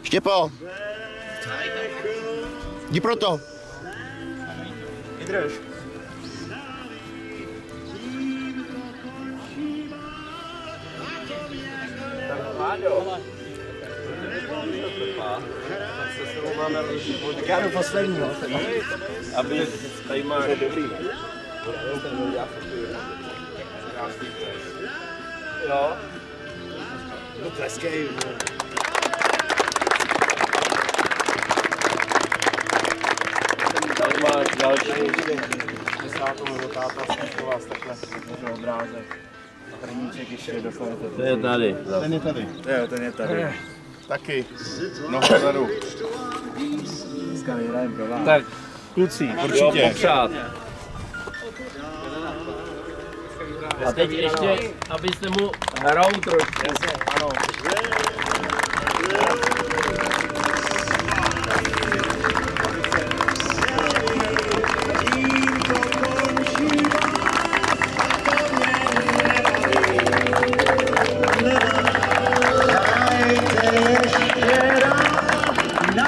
Štěpo! Jdi pro to! Vydrž. Tak Láďo. Tak se s tebou máme rozlišit. Tak já jdu poslední, no. Aby tady máš dobrý. Jo. No tleskej. Tady máš další 10. rotáta, snížil vás takhle může obrázek. Hrníček ještě dokonce. Ten je tady. Ten je tady. Jo, ten je tady. Taky. Noha vzadu. Dneska vyhrajeme pro vás. Tak, kluci, určitě. Popřát. A teď ještě, abyste mu hrou trošku. Jasně, ano. Dajte ještě rád na